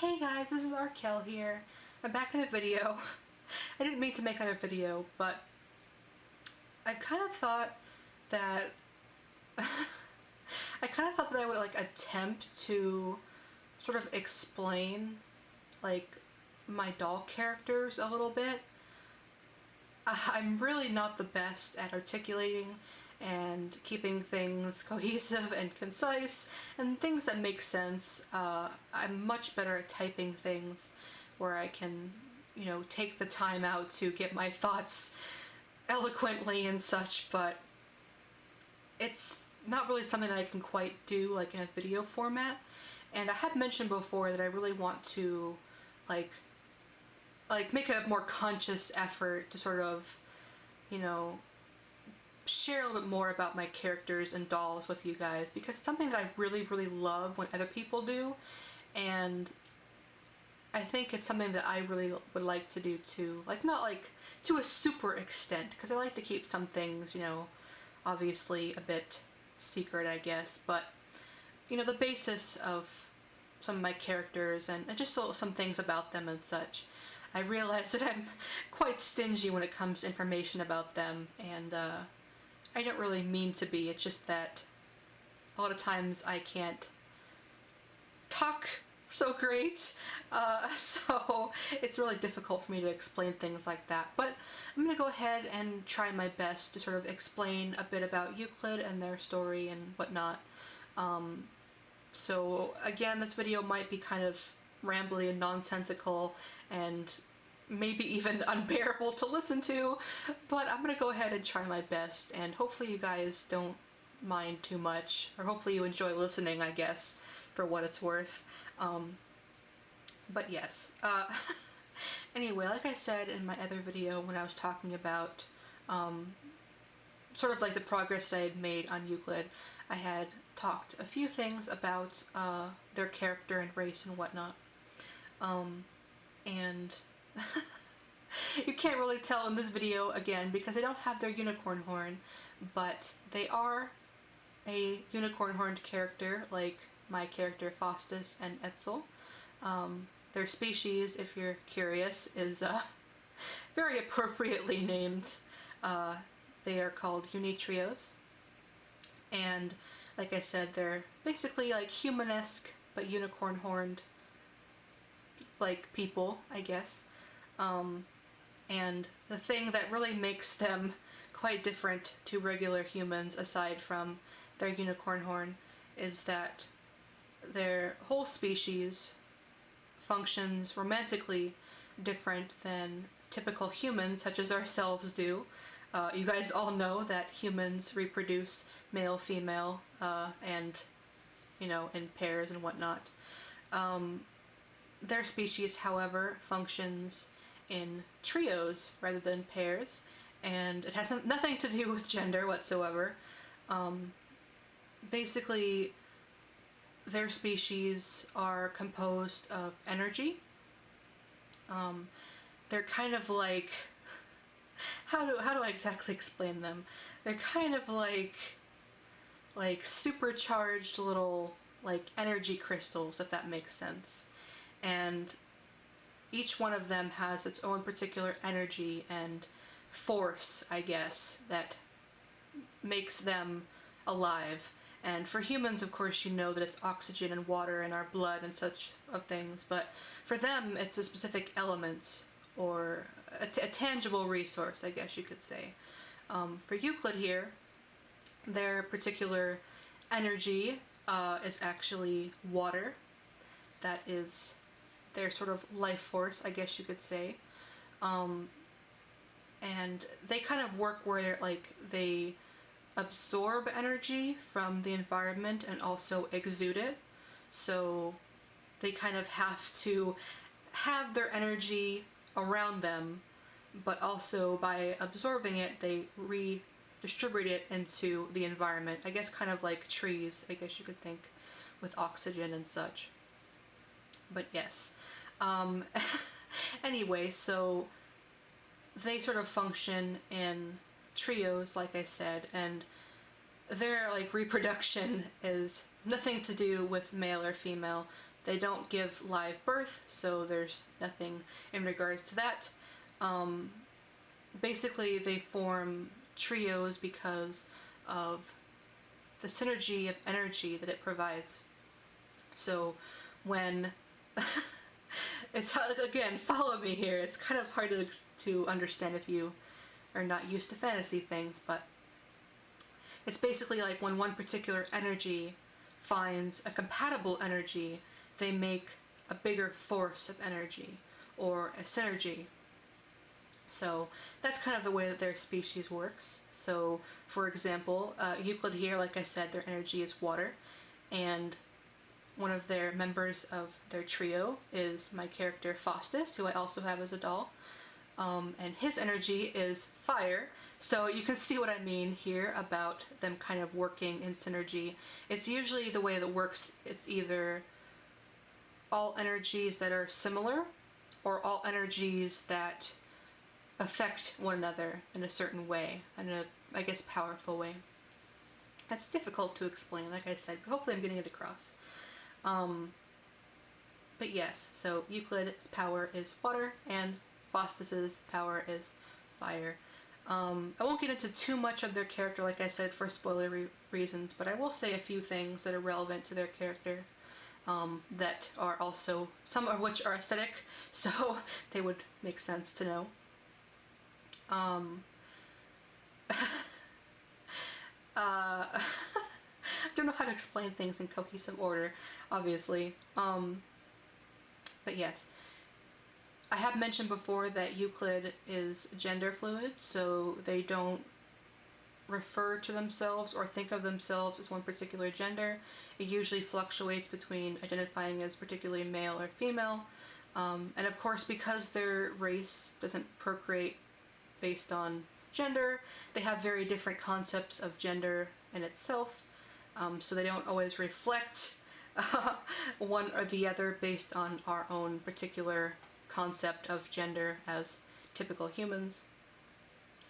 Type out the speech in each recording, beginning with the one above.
Hey guys, this is Arkel here. I'm back in a video. I didn't mean to make another video, but I kind of thought that I would like attempt to sort of explain like my doll characters a little bit. I'm really not the best at articulating and keeping things cohesive and concise and things that make sense. I'm much better at typing things where I can, take the time out to get my thoughts eloquently and such, but it's not really something that I can quite do like in a video format. And I have mentioned before that I really want to like make a more conscious effort to sort of, share a little bit more about my characters and dolls with you guys, because it's something that I really, really love when other people do, and I think it's something that I really would like to do too. Like, not like to a super extent, because I like to keep some things, obviously a bit secret, I guess, but, the basis of some of my characters and just some things about them and such. I realize that I'm quite stingy when it comes to information about them, and I don't really mean to be. It's just that a lot of times I can't talk so great, so it's really difficult for me to explain things like that. But I'm going to go ahead and try my best to sort of explain a bit about Euclid and their story and whatnot. So again, this video might be kind of rambly and nonsensical and maybe even unbearable to listen to, but I'm gonna go ahead and try my best, and hopefully you guys don't mind too much, or hopefully you enjoy listening, I guess, for what it's worth. But yes, anyway, like I said in my other video when I was talking about sort of like the progress that I had made on Euclid, I had talked a few things about their character and race and whatnot. And you can't really tell in this video, again, because they don't have their unicorn horn, but they are a unicorn horned character, like my character Faustus and Etzel. Their species, if you're curious, is very appropriately named. They are called Unitrios, and like I said, they're basically like humanesque but unicorn horned like people, I guess. And the thing that really makes them quite different to regular humans, aside from their unicorn horn, is that their whole species functions romantically different than typical humans such as ourselves do. You guys all know that humans reproduce male, female, and, in pairs and whatnot. Their species, however, functions in trios rather than pairs, and it has nothing to do with gender whatsoever. Basically, their species are composed of energy. They're kind of like, how do I exactly explain them? They're kind of like supercharged little energy crystals, if that makes sense. And each one of them has its own particular energy and force, I guess, that makes them alive. And for humans, of course, you know that it's oxygen and water in our blood and such of things, but for them it's a specific element, or a tangible resource, I guess you could say. For Euclid here, their particular energy is actually water. That is their sort of life force, I guess you could say. And they kind of work where they absorb energy from the environment and also exude it. So they kind of have to have their energy around them, but also by absorbing it, they redistribute it into the environment. I guess kind of like trees, I guess you could think, with oxygen and such. But yes. Anyway, so they sort of function in trios, like I said, and their reproduction is nothing to do with male or female. They don't give live birth, so there's nothing in regards to that. Basically, they form trios because of the synergy of energy that it provides. So when it's, again, follow me here, it's kind of hard to understand if you are not used to fantasy things, but it's basically like when one particular energy finds a compatible energy, they make a bigger force of energy, or a synergy. So that's kind of the way that their species works. So, for example, Euclid here, like I said, their energy is water, and one of their members of their trio is my character Faustus, who I also have as a doll, and his energy is fire. So you can see what I mean here about them kind of working in synergy. It's usually the way that works, it's either all energies that are similar, or all energies that affect one another in a certain way, in a, I guess, powerful way. That's difficult to explain, like I said, but hopefully I'm getting it across. But yes, so Euclid's power is water, and Faustus's power is fire. I won't get into too much of their character, like I said, for spoiler reasons, but I will say a few things that are relevant to their character, that are also, some of which are aesthetic, so they would make sense to know. I don't know how to explain things in cohesive order, obviously. But yes, I have mentioned before that Euclid is gender fluid, so they don't refer to themselves or think of themselves as one particular gender. It usually fluctuates between identifying as particularly male or female. And of course, because their race doesn't procreate based on gender, they have very different concepts of gender in itself, so they don't always reflect one or the other based on our own particular concept of gender as typical humans.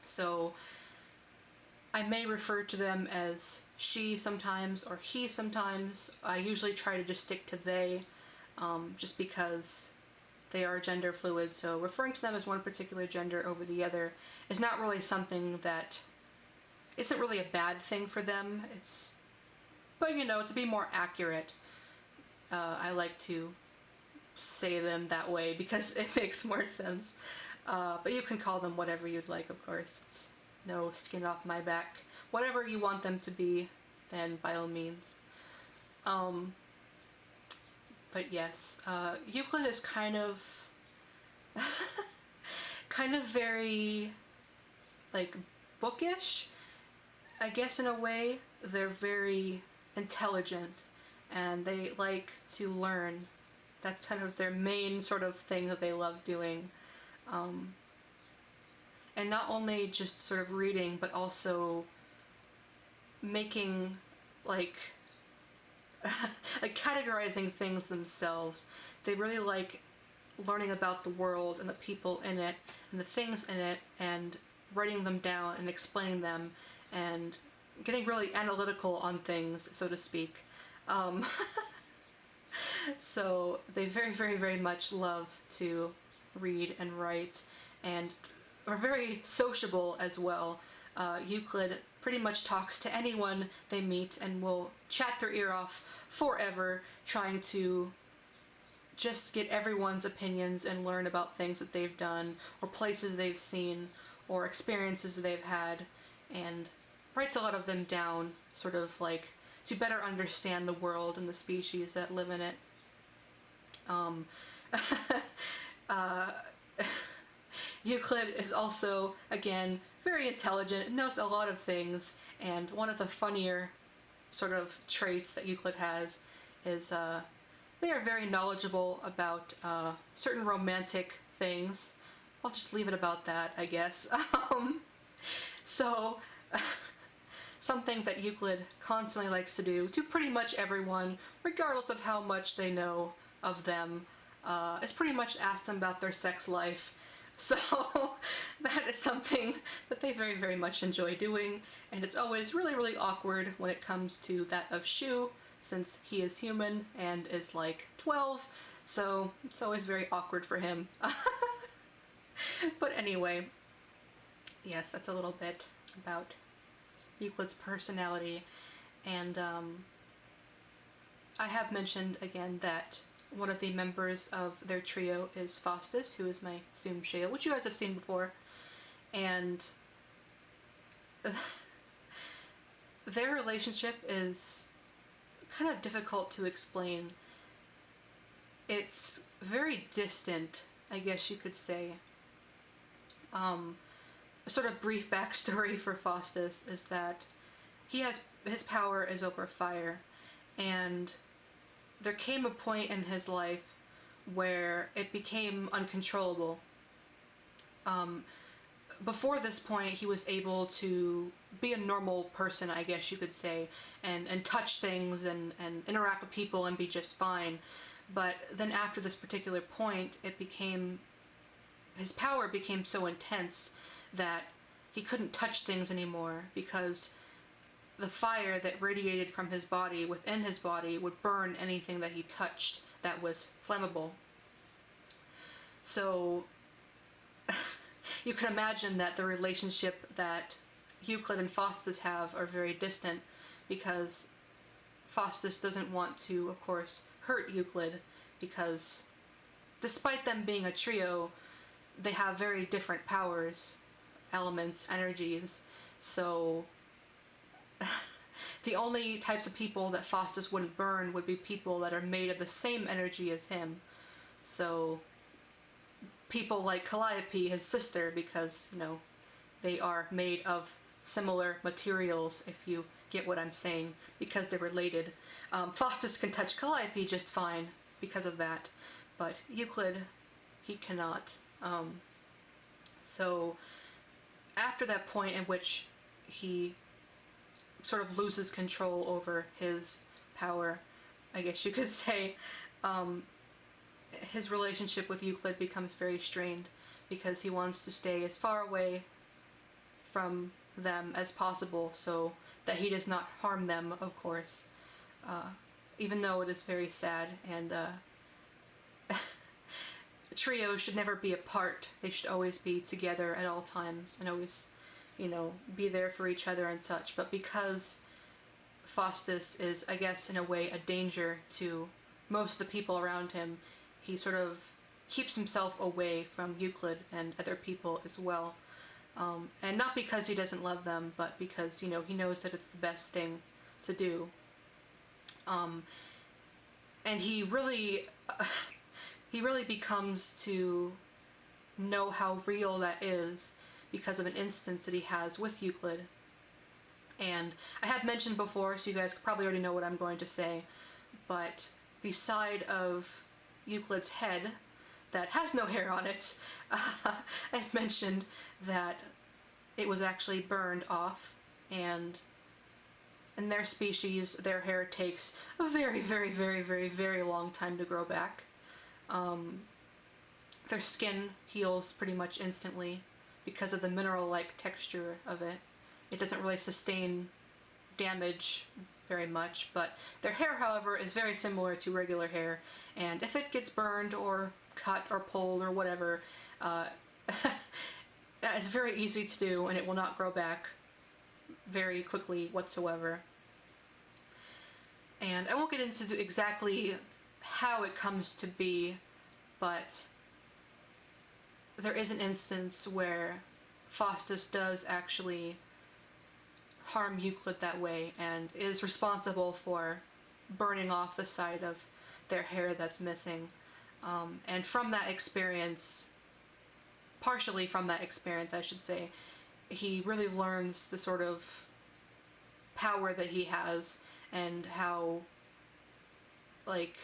So I may refer to them as she sometimes or he sometimes. I usually try to just stick to they, just because they are gender fluid, so referring to them as one particular gender over the other is not really something that isn't really a bad thing for them. It's, but you know, to be more accurate, I like to say them that way because it makes more sense. But you can call them whatever you'd like, of course. It's no skin off my back. Whatever you want them to be, then by all means. But yes, Euclid is kind of very, like, bookish, I guess, in a way. They're very intelligent, and they like to learn. That's kind of their main sort of thing that they love doing. And not only just sort of reading, but also making, like, like categorizing things themselves. They really like learning about the world and the people in it and the things in it, and writing them down and explaining them and getting really analytical on things, so to speak. So they very, very, very much love to read and write, and are very sociable as well. Euclid pretty much talks to anyone they meet and will chat their ear off forever, trying to just get everyone's opinions and learn about things that they've done, or places they've seen, or experiences they've had, and writes a lot of them down, sort of like to better understand the world and the species that live in it. Euclid is also, again, very intelligent, knows a lot of things, and one of the funnier sort of traits that Euclid has is they are very knowledgeable about certain romantic things. I'll just leave it about that, I guess. So, something that Euclid constantly likes to do to pretty much everyone, regardless of how much they know of them, is pretty much ask them about their sex life. So that is something that they very, very much enjoy doing, and it's always really, really awkward when it comes to that of Shu, since he is human and is like 12, so it's always very awkward for him. But anyway, yes, that's a little bit about Euclid's personality. And I have mentioned again that one of the members of their trio is Faustus, who is my assumed Shale, which you guys have seen before. And their relationship is kind of difficult to explain. It's very distant, I guess you could say. A sort of brief backstory for Faustus is that his power is over fire, and there came a point in his life where it became uncontrollable. Before this point, he was able to be a normal person, I guess you could say, and touch things and interact with people and be just fine. But then after this particular point, his power became so intense that he couldn't touch things anymore, because the fire that radiated from his body within his body would burn anything that he touched that was flammable. So you can imagine that the relationship that Euclid and Faustus have are very distant, because Faustus doesn't want to, of course, hurt Euclid, because despite them being a trio, they have very different powers, elements, energies. So the only types of people that Faustus wouldn't burn would be people that are made of the same energy as him. So people like Calliope, his sister, because, you know, they are made of similar materials, if you get what I'm saying, because they're related. Faustus can touch Calliope just fine because of that, but Euclid, he cannot. So after that point in which he sort of loses control over his power, I guess you could say, his relationship with Euclid becomes very strained, because he wants to stay as far away from them as possible so that he does not harm them, of course, even though it is very sad. And trios should never be apart. They should always be together at all times and always, you know, be there for each other and such. But because Faustus is, I guess, in a way, a danger to most of the people around him, he sort of keeps himself away from Euclid and other people as well. And not because he doesn't love them, but because, you know, he knows that it's the best thing to do. And he really becomes to know how real that is because of an instance that he has with Euclid. And I have mentioned before, so you guys probably already know what I'm going to say, but the side of Euclid's head that has no hair on it, I've mentioned that it was actually burned off, and in their species, their hair takes a very, very, very, very, very long time to grow back. Their skin heals pretty much instantly because of the mineral-like texture of it. It doesn't really sustain damage very much, but their hair, however, is very similar to regular hair, and if it gets burned or cut or pulled or whatever, it's very easy to do, and it will not grow back very quickly whatsoever. And I won't get into exactly how it comes to be, but there is an instance where Faustus does actually harm Euclid that way and is responsible for burning off the side of their hair that's missing. And from that experience, partially from that experience I should say, he really learns the sort of power that he has and how, like,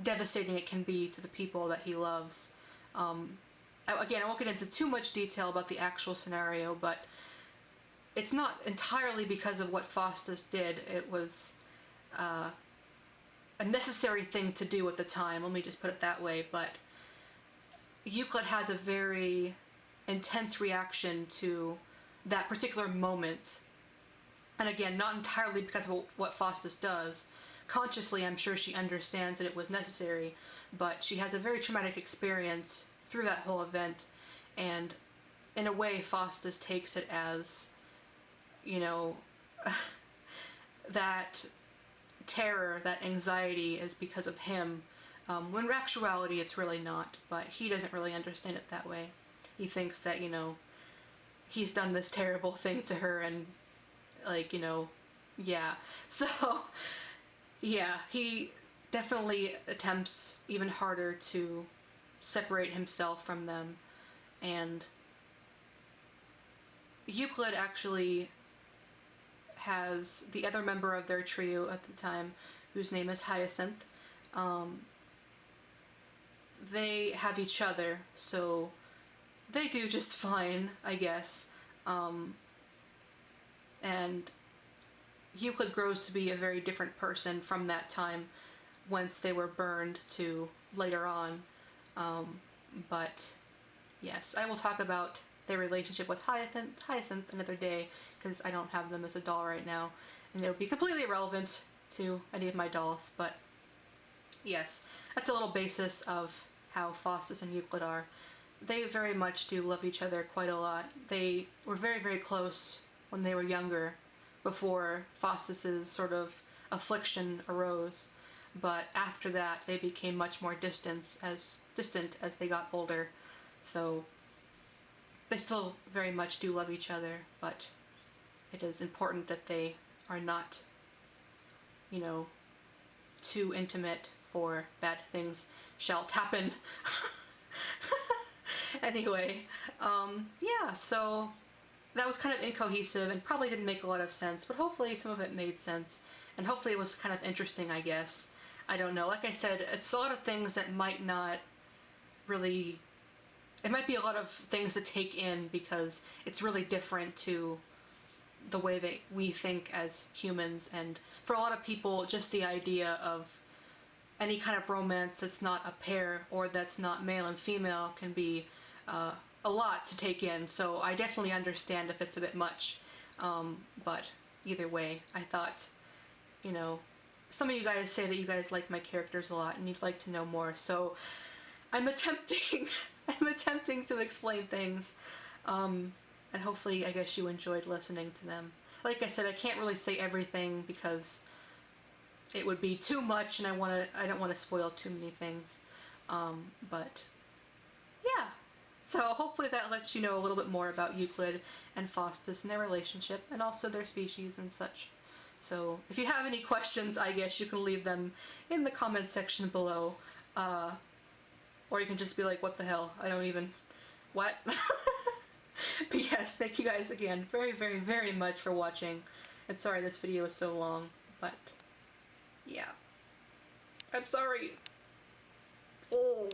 devastating it can be to the people that he loves. Again, I won't get into too much detail about the actual scenario, but it's not entirely because of what Faustus did. It was a necessary thing to do at the time, let me just put it that way, but Euclid has a very intense reaction to that particular moment. And again, not entirely because of what Faustus does, consciously, I'm sure she understands that it was necessary, but she has a very traumatic experience through that whole event, and in a way, Faustus takes it as, you know, that terror, that anxiety is because of him, when in actuality it's really not, but he doesn't really understand it that way. He thinks that, you know, he's done this terrible thing to her and, like, you know, yeah. So, yeah, he definitely attempts even harder to separate himself from them, and Euclid actually has the other member of their trio at the time, whose name is Hyacinth. They have each other, so they do just fine, I guess. And Euclid grows to be a very different person from that time, once they were burned, to later on. But yes, I will talk about their relationship with Hyacinth another day, because I don't have them as a doll right now, and it would be completely irrelevant to any of my dolls, but yes, that's a little basis of how Faustus and Euclid are. They very much do love each other quite a lot. They were very, very close when they were younger, before Faustus's sort of affliction arose, but after that they became much more distant as they got older. So they still very much do love each other, but it is important that they are not, you know, too intimate, for bad things shall happen. Anyway, yeah, so that was kind of incohesive and probably didn't make a lot of sense, but hopefully some of it made sense, and hopefully it was kind of interesting, I guess. I don't know. Like I said, it's a lot of things that might not really... It might be a lot of things to take in, because it's really different to the way that we think as humans, and for a lot of people, just the idea of any kind of romance that's not a pair, or that's not male and female, can be a lot to take in, so I definitely understand if it's a bit much, but either way, I thought, you know, some of you guys say that you guys like my characters a lot and you'd like to know more, so I'm attempting to explain things, and hopefully, I guess you enjoyed listening to them. Like I said, I can't really say everything because it would be too much, and I don't want to spoil too many things, but yeah. So hopefully that lets you know a little bit more about Euclid and Faustus and their relationship, and also their species and such. So if you have any questions, I guess you can leave them in the comment section below, or you can just be like, what the hell, I don't even... what? But yes, thank you guys again very, very, very much for watching, and sorry this video is so long, but yeah. I'm sorry. Oh.